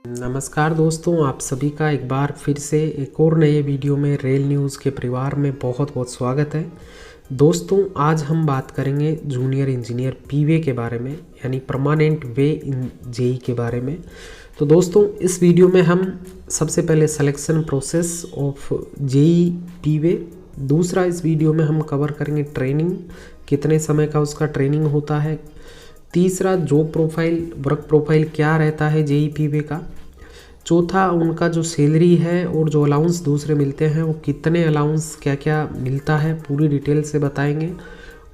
नमस्कार दोस्तों, आप सभी का एक बार फिर से एक और नए वीडियो में रेल न्यूज़ के परिवार में बहुत बहुत स्वागत है। दोस्तों, आज हम बात करेंगे जूनियर इंजीनियर पीवे के बारे में, यानी परमानेंट वे इन जेई के बारे में। तो दोस्तों, इस वीडियो में हम सबसे पहले सिलेक्शन प्रोसेस ऑफ जेई पीवे, दूसरा इस वीडियो में हम कवर करेंगे ट्रेनिंग, कितने समय का उसका ट्रेनिंग होता है, तीसरा जॉब प्रोफाइल, वर्क प्रोफाइल क्या रहता है जेई पीवे का, चौथा उनका जो सैलरी है और जो अलाउंस दूसरे मिलते हैं वो कितने अलाउंस क्या क्या मिलता है पूरी डिटेल से बताएंगे,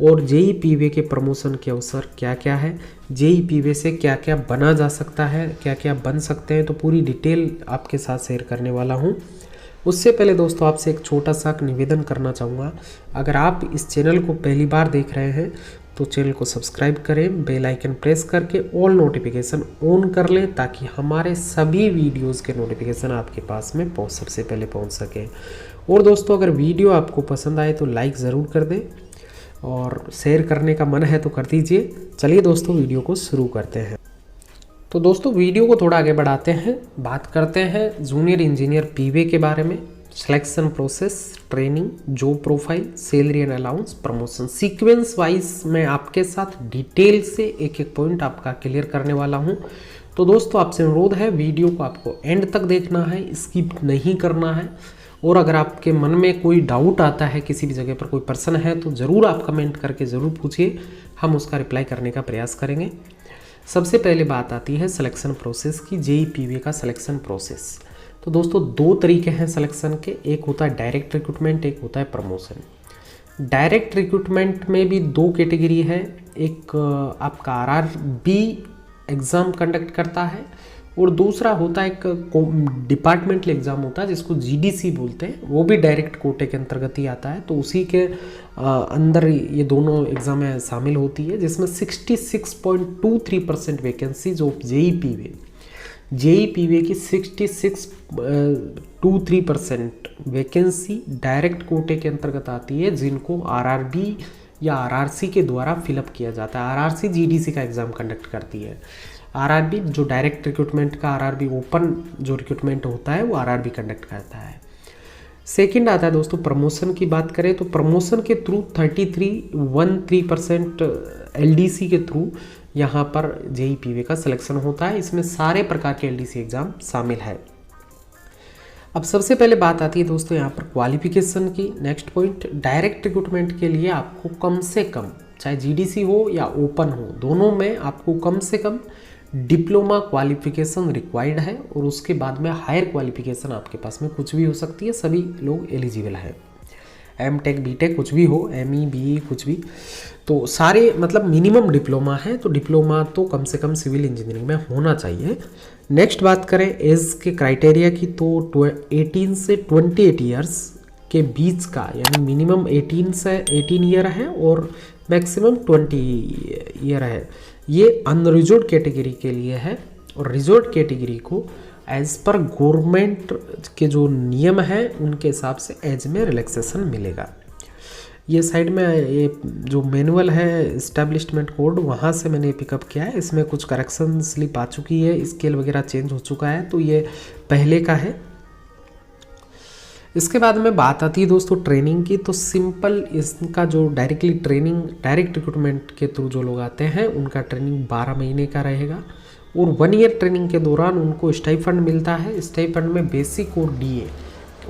और जेई पीवे के प्रमोशन के अवसर क्या क्या है, जेई पीवे से क्या क्या बना जा सकता है, क्या क्या बन सकते हैं, तो पूरी डिटेल आपके साथ शेयर करने वाला हूँ। उससे पहले दोस्तों, आपसे एक छोटा सा निवेदन करना चाहूँगा। अगर आप इस चैनल को पहली बार देख रहे हैं तो चैनल को सब्सक्राइब करें, बेल आइकन प्रेस करके ऑल नोटिफिकेशन ऑन कर लें ताकि हमारे सभी वीडियोस के नोटिफिकेशन आपके पास में सबसे पहले पहुंच सके। और दोस्तों, अगर वीडियो आपको पसंद आए तो लाइक ज़रूर कर दें और शेयर करने का मन है तो कर दीजिए। चलिए दोस्तों, वीडियो को शुरू करते हैं। तो दोस्तों, वीडियो को थोड़ा आगे बढ़ाते हैं, बात करते हैं जूनियर इंजीनियर पीवे के बारे में। Selection process, training, job profile, salary and allowance, promotion, sequence wise मैं आपके साथ डिटेल से एक एक पॉइंट आपका क्लियर करने वाला हूं। तो दोस्तों, आपसे अनुरोध है, वीडियो को आपको एंड तक देखना है, स्किप नहीं करना है। और अगर आपके मन में कोई डाउट आता है, किसी भी जगह पर कोई प्रश्न है, तो ज़रूर आप कमेंट करके ज़रूर पूछिए, हम उसका रिप्लाई करने का प्रयास करेंगे। सबसे पहले बात आती है सिलेक्शन प्रोसेस की, जेई पीवे का सिलेक्शन प्रोसेस। तो दोस्तों, दो तरीके हैं सिलेक्शन के, एक होता है डायरेक्ट रिक्रूटमेंट, एक होता है प्रमोशन। डायरेक्ट रिक्रूटमेंट में भी दो कैटेगरी है, एक आपका आरआरबी एग्ज़ाम कंडक्ट करता है और दूसरा होता है एक डिपार्टमेंटल एग्ज़ाम होता है जिसको जीडीसी बोलते हैं, वो भी डायरेक्ट कोटे के अंतर्गत ही आता है। तो उसी के अंदर ये दोनों एग्ज़ामें शामिल होती है, जिसमें 66.23% वैकेंसीज ऑफ जेई पीवे की 66.23% वैकेंसी डायरेक्ट कोटे के अंतर्गत आती है, जिनको आरआरबी या आरआरसी के द्वारा फिलअप किया जाता है। आरआरसी जीडीसी का एग्ज़ाम कंडक्ट करती है, आरआरबी जो डायरेक्ट रिक्रूटमेंट का, आरआरबी ओपन जो रिक्रूटमेंट होता है वो आरआरबी कंडक्ट करता है। सेकंड आता है दोस्तों प्रमोशन की बात करें तो प्रमोशन के थ्रू 33.13% एलडीसी के थ्रू यहाँ पर जेई पीवे का सिलेक्शन होता है। इसमें सारे प्रकार के एलडीसी एग्जाम शामिल है। अब सबसे पहले बात आती है दोस्तों यहाँ पर क्वालिफिकेशन की। नेक्स्ट पॉइंट, डायरेक्ट रिक्रूटमेंट के लिए आपको कम से कम, चाहे जीडीसी हो या ओपन हो, दोनों में आपको कम से कम डिप्लोमा क्वालिफिकेशन रिक्वायर्ड है, और उसके बाद में हायर क्वालिफिकेशन आपके पास में कुछ भी हो सकती है, सभी लोग एलिजिबल है। एम टेक, बी टेक कुछ भी हो, एमई, बीई कुछ भी, तो सारे मतलब मिनिमम डिप्लोमा है, तो डिप्लोमा तो कम से कम सिविल इंजीनियरिंग में होना चाहिए। नेक्स्ट बात करें एज के क्राइटेरिया की, तो 18 से 28 ईयर्स के बीच का, यानी मिनिमम 18 ईयर है और मैक्सिमम 20 ईयर है। ये अनरिजर्व्ड कैटेगरी के लिए है, और रिजर्व्ड कैटेगरी को एज पर गवर्नमेंट के जो नियम हैं उनके हिसाब से एज में रिलैक्सेशन मिलेगा। ये साइड में ये जो मैनुअल है एस्टैब्लिशमेंट कोड, वहाँ से मैंने पिकअप किया है। इसमें कुछ करेक्शन स्लिप आ चुकी है, स्केल वगैरह चेंज हो चुका है, तो ये पहले का है। इसके बाद में बात आती है दोस्तों ट्रेनिंग की। तो सिंपल इसका जो डायरेक्ट रिक्रूटमेंट के थ्रू जो लोग आते हैं उनका ट्रेनिंग 12 महीने का रहेगा, और 1 ईयर ट्रेनिंग के दौरान उनको स्टाइफंड मिलता है। स्टाइफंड में बेसिक और डीए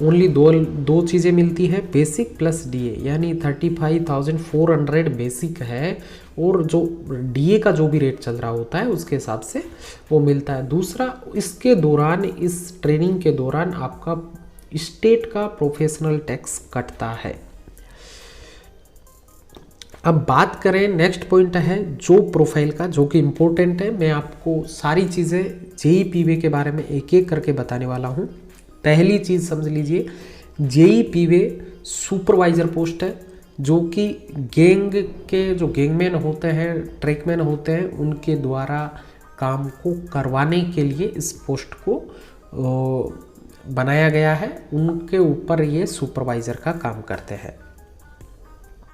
ओनली दो चीज़ें मिलती है, बेसिक प्लस डीए, यानी 35,400 बेसिक है, और जो डीए का जो भी रेट चल रहा होता है उसके हिसाब से वो मिलता है। दूसरा, इसके दौरान, इस ट्रेनिंग के दौरान आपका स्टेट का प्रोफेशनल टैक्स कटता है। अब बात करें, नेक्स्ट पॉइंट है जॉब प्रोफाइल का, जो कि इम्पोर्टेंट है। मैं आपको सारी चीज़ें जेई पीवे के बारे में एक एक करके बताने वाला हूँ। पहली चीज़ समझ लीजिए, जेई पीवे सुपरवाइजर पोस्ट है, जो कि गैंग के जो गैंगमैन होते हैं, ट्रैकमैन होते हैं, उनके द्वारा काम को करवाने के लिए इस पोस्ट को बनाया गया है। उनके ऊपर ये सुपरवाइजर का काम करते हैं।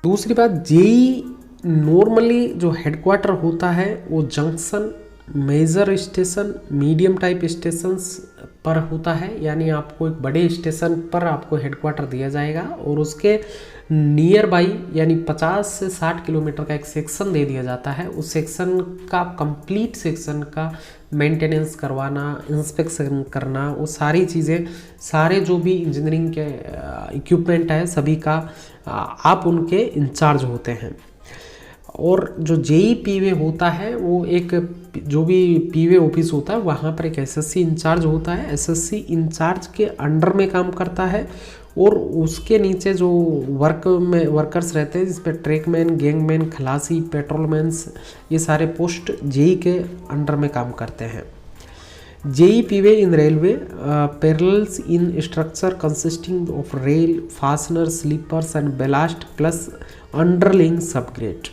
दूसरी बात, जेई नॉर्मली जो हेडक्वार्टर होता है वो junction major station, medium type stations पर होता है, यानी आपको एक बड़े स्टेशन पर आपको हेडक्वार्टर दिया जाएगा और उसके नियर बाई यानी 50 से 60 किलोमीटर का एक सेक्शन दे दिया जाता है। उस सेक्शन का कंप्लीट सेक्शन का मेंटेनेंस करवाना, इंस्पेक्शन करना, वो सारी चीज़ें, सारे जो भी इंजीनियरिंग के इक्विपमेंट है सभी का आप उनके इंचार्ज होते हैं। और जो जेई पीवे होता है वो एक जो भी पीवे ऑफिस होता है वहाँ पर एक एसएससी इंचार्ज होता है। एसएससी इंचार्ज के अंडर में काम करता है और उसके नीचे जो वर्कर्स रहते हैं जिसमें ट्रैकमैन, गैंगमैन, खलासी, पेट्रोलमैन्स, ये सारे पोस्ट जेई के अंडर में काम करते हैं। JE P way in railway parallels in structure consisting of rail, fastener, sleepers and ballast plus underlying subgrade.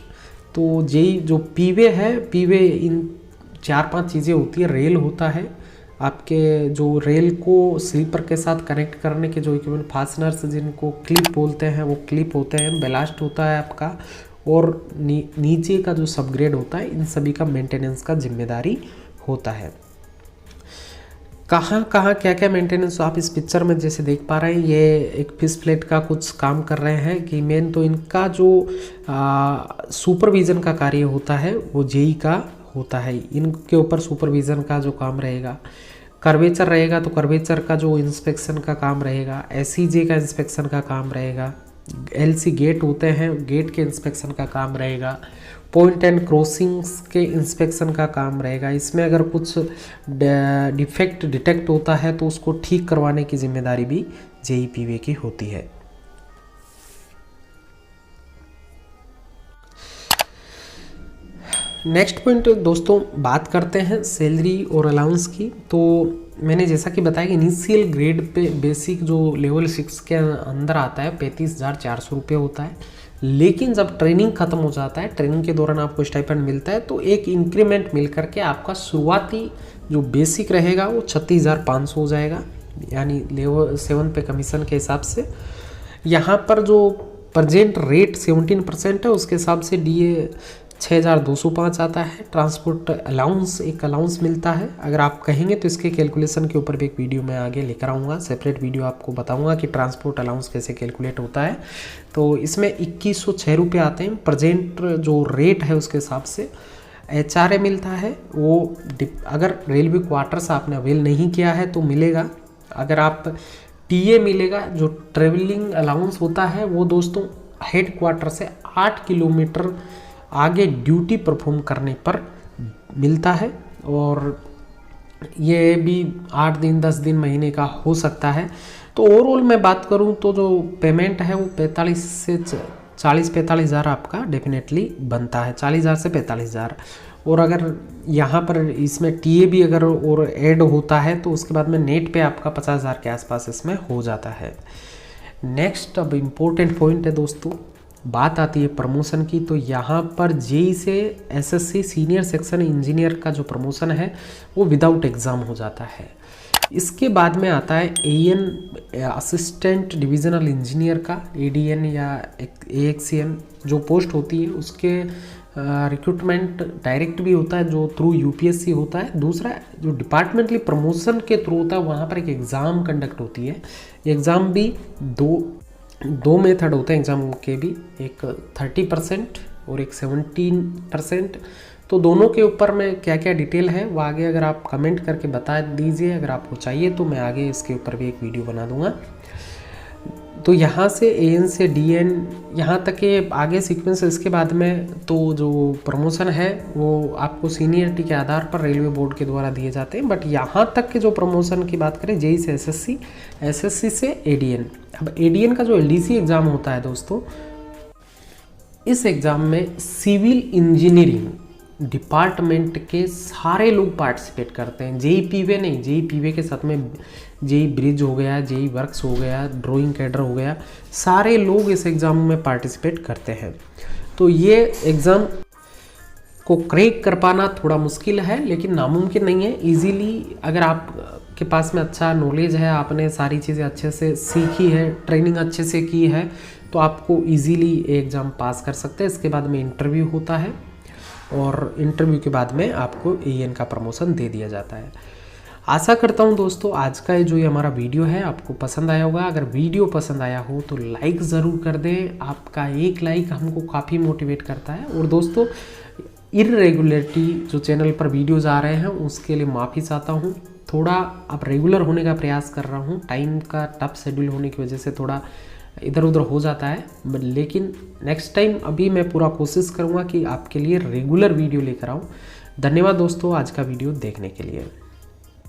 तो जेई जो पीवे है, पीवे इन 4-5 चीज़ें होती है। रेल होता है, आपके जो रेल को स्लीपर के साथ कनेक्ट करने के जो इक्विपमेंट, फास्टनर्स जिनको क्लिप बोलते हैं वो क्लिप होते हैं, बेलास्ट होता है आपका, और नीचे का जो सबग्रेड होता है, इन सभी का मेंटेनेंस का जिम्मेदारी होता है। कहाँ कहाँ क्या क्या मेंटेनेंस आप इस पिक्चर में जैसे देख पा रहे हैं, ये एक फिश प्लेट का कुछ काम कर रहे हैं कि मेन तो इनका जो सुपरविज़न का कार्य होता है वो जेई का होता है। इनके ऊपर सुपरविज़न का जो काम रहेगा, कर्वेचर रहेगा तो कर्वेचर का जो इंस्पेक्शन का काम रहेगा, एसईजे का इंस्पेक्शन का काम रहेगा, एलसी गेट होते हैं गेट के इंस्पेक्शन का काम रहेगा, पॉइंट एंड क्रॉसिंग्स के इंस्पेक्शन का काम रहेगा। इसमें अगर कुछ डिफेक्ट डिटेक्ट होता है तो उसको ठीक करवाने की जिम्मेदारी भी जेई पीवे की होती है। नेक्स्ट पॉइंट दोस्तों, बात करते हैं सैलरी और अलाउंस की। तो मैंने जैसा कि बताया कि इनिशियल ग्रेड पे बेसिक जो लेवल 6 के अंदर आता है 35,400 रुपये होता है, लेकिन जब ट्रेनिंग खत्म हो जाता है, ट्रेनिंग के दौरान आपको स्टाइपेंड मिलता है, तो एक इंक्रीमेंट मिल करके आपका शुरुआती जो बेसिक रहेगा वो 36,500 हो जाएगा, यानी लेवल 7 पे कमीशन के हिसाब से। यहाँ पर जो प्रजेंट रेट 17% है उसके हिसाब से डीए 6,205 आता है। ट्रांसपोर्ट अलाउंस, एक अलाउंस मिलता है, अगर आप कहेंगे तो इसके कैलकुलेशन के ऊपर भी एक वीडियो मैं आगे लेकर आऊँगा, सेपरेट वीडियो आपको बताऊँगा कि ट्रांसपोर्ट अलाउंस कैसे कैलकुलेट होता है। तो इसमें 2106 रुपये आते हैं प्रजेंट जो रेट है उसके हिसाब से। HRA मिलता है, वो अगर रेलवे क्वार्टर्स आपने अवेल नहीं किया है तो मिलेगा। अगर आप टीए मिलेगा, जो ट्रेवलिंग अलाउंस होता है वो दोस्तों हेड क्वार्टर से 8 किलोमीटर आगे ड्यूटी परफॉर्म करने पर मिलता है, और ये भी 8 दिन 10 दिन महीने का हो सकता है। तो ओवरऑल मैं बात करूं तो जो पेमेंट है वो 45 से 40-45 हज़ार आपका डेफिनेटली बनता है, 40,000 से 45,000। और अगर यहाँ पर इसमें टीए भी अगर और ऐड होता है तो उसके बाद में नेट पे आपका 50,000 के आसपास इसमें हो जाता है। नेक्स्ट अब इम्पोर्टेंट पॉइंट है दोस्तों, बात आती है प्रमोशन की। तो यहाँ पर जेई से एसएससी सीनियर सेक्शन इंजीनियर का जो प्रमोशन है वो विदाउट एग्ज़ाम हो जाता है। इसके बाद में आता है एएन असिस्टेंट डिविजनल इंजीनियर का, एडीएन या एएक्सीएन जो पोस्ट होती है उसके रिक्रूटमेंट डायरेक्ट भी होता है जो थ्रू यूपीएससी होता है। दूसरा जो डिपार्टमेंटली प्रमोशन के थ्रू होता है वहाँ पर एक एग्ज़ाम कंडक्ट होती है। एग्ज़ाम भी दो मेथड होते हैं एग्ज़ाम के भी, एक 30% और एक 17%। तो दोनों के ऊपर में क्या क्या डिटेल है वो आगे अगर आप कमेंट करके बता दीजिए, अगर आपको चाहिए तो मैं आगे इसके ऊपर भी एक वीडियो बना दूंगा। तो यहाँ से एएन से डीएन यहाँ तक के आगे सीक्वेंस, इसके बाद में तो जो प्रमोशन है वो आपको सीनियरिटी के आधार पर रेलवे बोर्ड के द्वारा दिए जाते हैं। बट यहाँ तक के जो प्रमोशन की बात करें जेई से एसएससी, एसएससी से एडीएन। अब एडीएन का जो एलडीसी एग्ज़ाम होता है दोस्तों, इस एग्ज़ाम में सिविल इंजीनियरिंग डिपार्टमेंट के सारे लोग पार्टिसिपेट करते हैं। जेई पीवे नहीं, जेई पीवे के साथ में जेई ब्रिज हो गया, जेई वर्क्स हो गया, ड्राइंग कैडर हो गया, सारे लोग इस एग्ज़ाम में पार्टिसिपेट करते हैं। तो ये एग्ज़ाम को क्रैक कर पाना थोड़ा मुश्किल है लेकिन नामुमकिन नहीं है। इजीली अगर आपके पास में अच्छा नॉलेज है, आपने सारी चीज़ें अच्छे से सीखी है, ट्रेनिंग अच्छे से की है, तो आपको इजीली एग्ज़ाम पास कर सकते हैं। इसके बाद में इंटरव्यू होता है। और इंटरव्यू के बाद में आपको AN का प्रमोशन दे दिया जाता है। आशा करता हूँ दोस्तों आज का जो ये हमारा वीडियो है आपको पसंद आया होगा। अगर वीडियो पसंद आया हो तो लाइक ज़रूर कर दें, आपका एक लाइक हमको काफ़ी मोटिवेट करता है। और दोस्तों इर्रेगुलरिटी जो चैनल पर वीडियोज़ आ रहे हैं उसके लिए माफ़ी चाहता हूँ। थोड़ा अब रेगुलर होने का प्रयास कर रहा हूँ, टाइम का टफ शेड्यूल होने की वजह से थोड़ा इधर उधर हो जाता है, लेकिन नेक्स्ट टाइम अभी मैं पूरा कोशिश करूँगा कि आपके लिए रेगुलर वीडियो लेकर आऊँ। धन्यवाद दोस्तों आज का वीडियो देखने के लिए।